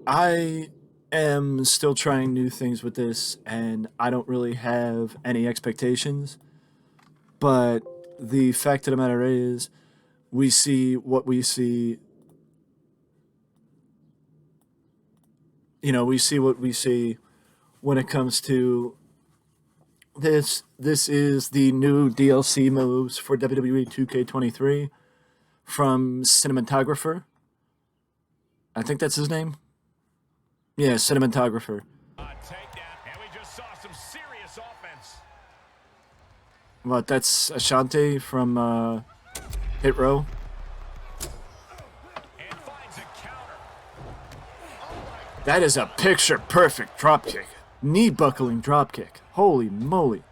I am still trying new things with this, and I don't really have any expectations. But the fact of the matter is, we see what we see. We see what we see when it comes to this. This is the new DLC moves for WWE 2K23 from Cinematographer. I think that's his name. Yeah, Cinematographer. And we just saw some serious offense. What? That's Ashante from Hit Row. And finds a counter. That is a picture perfect dropkick. Knee buckling dropkick. Holy moly.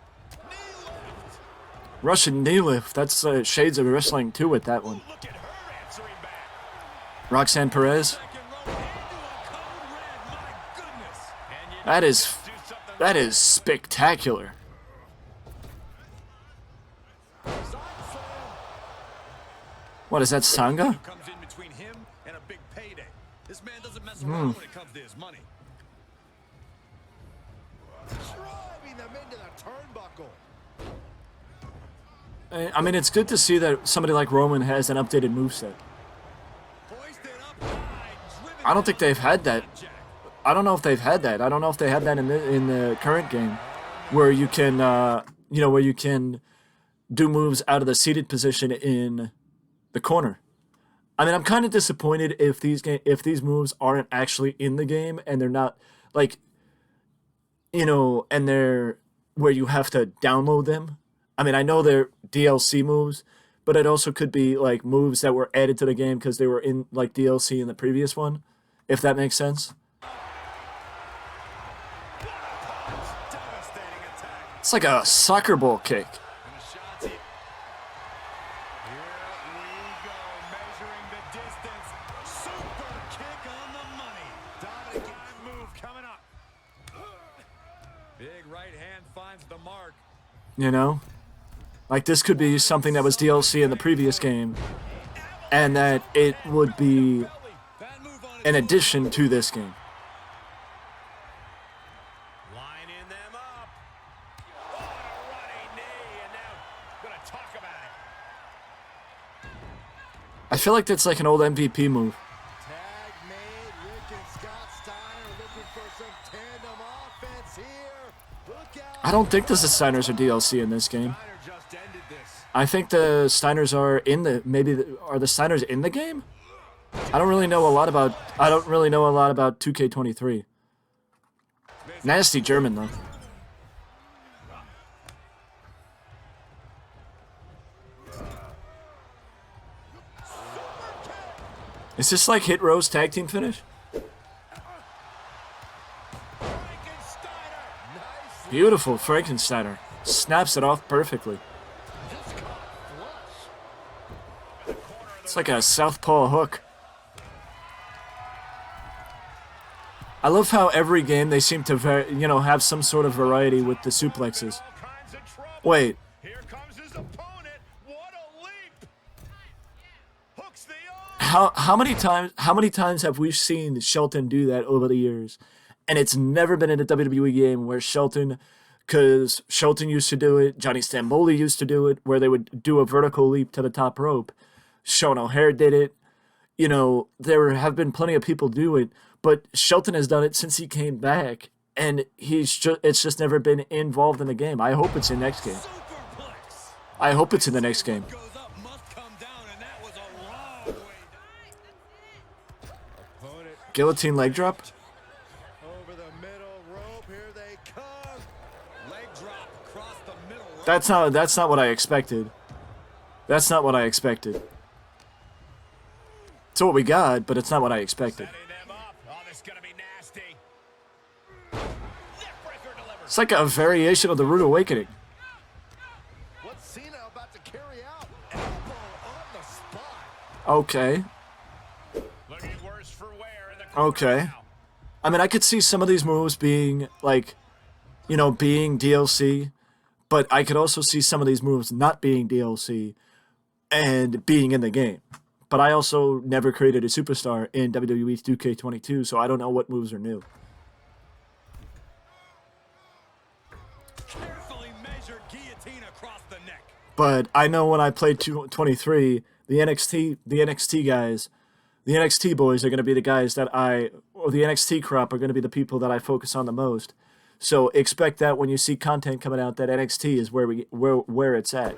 Russian knee lift. That's shades of wrestling too with that one. Look at her answering back. Roxanne Perez. That is spectacular. What is that, Sanga? Comes in between him and a big payday. This man doesn't mess around when it comes to his money. Driving them into the turnbuckle. I mean, it's good to see that somebody like Roman has an updated moveset. I don't think they've had that. I don't know if they've had that. I don't know if they had that in the current game, where you can where you can do moves out of the seated position in the corner. I mean, I'm kind of disappointed if these moves aren't actually in the game and they're not like, and they're where you have to download them. I mean, I know they're DLC moves, but it also could be like moves that were added to the game because they were in like DLC in the previous one, if that makes sense. It's like a soccer ball kick. Like this could be something that was DLC in the previous game, and that it would be an addition to this game. Lining them up. What a running knee, and now gonna talk about it. I feel like that's like an old MVP move. Tag made. Rick and Scott Steiner looking for some tandem offense here. Look out. I don't think the Steiners are DLC in this game. Steiner just ended this. I think the Steiners are in the are the Steiners in the game? I don't really know a lot about 2K23. Nasty German though. Is this like Hit Row's tag team finish? Beautiful Frankensteiner. Snaps it off perfectly. It's like a southpaw hook. I love how every game they seem to have some sort of variety with the suplexes. Wait. Here comes his opponent. What a leap. Hooks the arm. How many times have we seen Shelton do that over the years? And it's never been in a WWE game where because Shelton used to do it, Johnny Stamboli used to do it, where they would do a vertical leap to the top rope. Sean O'Hare did it. There have been plenty of people do it, but Shelton has done it since he came back, and it's just never been involved in the game. I hope it's in next game. I hope it's in the next game. Guillotine leg drop? Over the middle rope, here they come. Leg drop across the middle rope. That's not what I expected. That's not what I expected. It's what we got, but it's not what I expected. Setting them up. Oh, this is gonna be nasty. Neckbreaker delivered. It's like a variation of the Rude Awakening. What's Cena about to carry out? Elbow on the spot. Okay. Looking worse for wear in the corner Okay. now. I mean, I could see some of these moves being like, being DLC, but I could also see some of these moves not being DLC and being in the game. but I also never created a superstar in WWE 2K22, so I don't know what moves are new. Carefully measured guillotine across the neck. But I know when I played 23, the NXT guys, the NXT boys are going to be the guys that or the NXT crop are going to be the people that I focus on the most. So expect that when you see content coming out, that NXT is where it's at.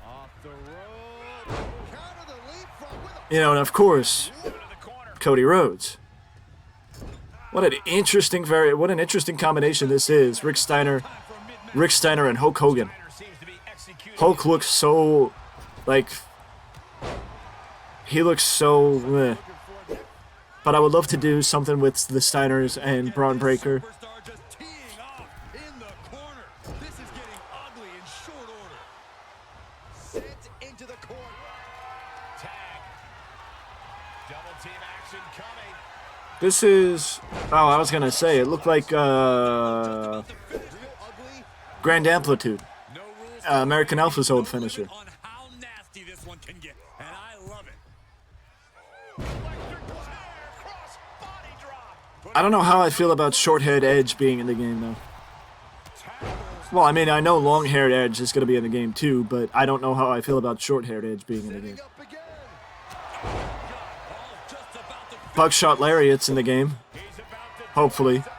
Off the rope. Counter the leapfrog with a You know, and of course, into the corner. Cody Rhodes. What an interesting combination this is. Rick Steiner and Hulk Hogan. Steiner seems to be executing Hulk looks so, like, he looks so, but I would love to do something with the Steiners and Braun Breaker. Superstar just teeing off in the corner. This is getting ugly in short order. Sent into the corner. Tag. Double team action coming. This is, oh, I was going to say, it looked like Real ugly. Grand Amplitude, No rules. American Alpha's old finisher. On how nasty this one can get, and I love it. Electric chair, cross body drop. I don't know how I feel about short-haired Edge being in the game, though. Well, I mean, I know long-haired Edge is going to be in the game, too, but I don't know how I feel about short-haired Edge being in the game. Up again. Just about to Buckshot Lariat's in the game, He's about to hopefully. How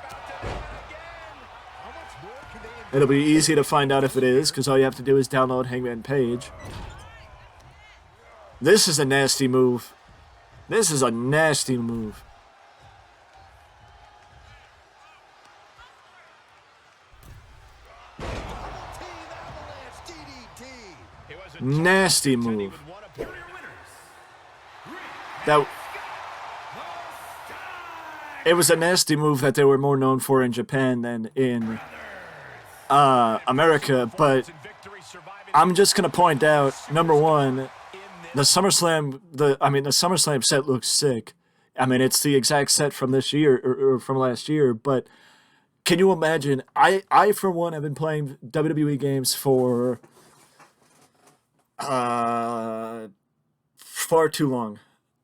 much more can they It'll be easy to find out if it is, because all you have to do is download Hangman Page. This is a nasty move. This is a nasty move. team avalanche DDT? It was a Nasty didn't move. even want to put your winners. That it was a nasty move that they were more known for in Japan than in America, but Victory surviving I'm just gonna point out, number one, the SummerSlam set looks sick. I mean, it's the exact set from this year or from last year, but can you imagine? I for one have been playing WWE games for far too long.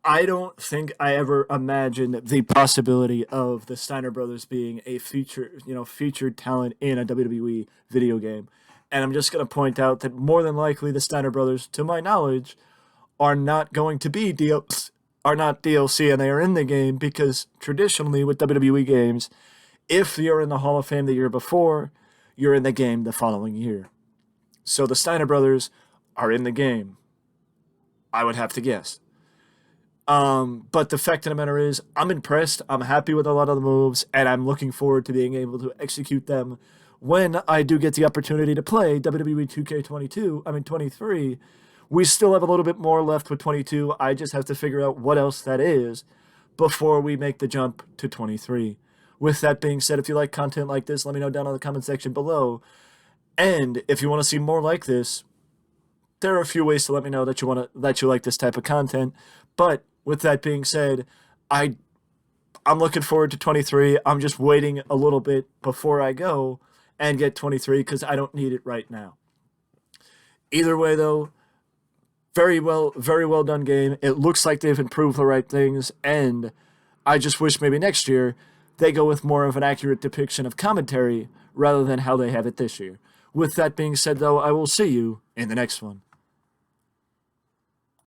I don't think I ever imagined the possibility of the Steiner brothers being a featured talent in a WWE video game. And I'm just going to point out that more than likely the Steiner brothers, to my knowledge, are not going to be DLC, and they are in the game because traditionally with WWE games, if you're in the Hall of Fame the year before, you're in the game the following year. So the Steiner brothers are in the game, I would have to guess. But the fact of the matter is, I'm impressed. I'm happy with a lot of the moves, and I'm looking forward to being able to execute them when I do get the opportunity to play WWE 23. We still have a little bit more left with 22. I just have to figure out what else that is before we make the jump to 23. With that being said, if you like content like this, let me know down in the comment section below. And if you want to see more like this, there are a few ways to let me know that you like this type of content. But with that being said, I'm looking forward to 23. I'm just waiting a little bit before I go and get 23 because I don't need it right now. Either way, though, very well done game. It looks like they've improved the right things, and I just wish maybe next year they go with more of an accurate depiction of commentary rather than how they have it this year. With that being said, though, I will see you in the next one.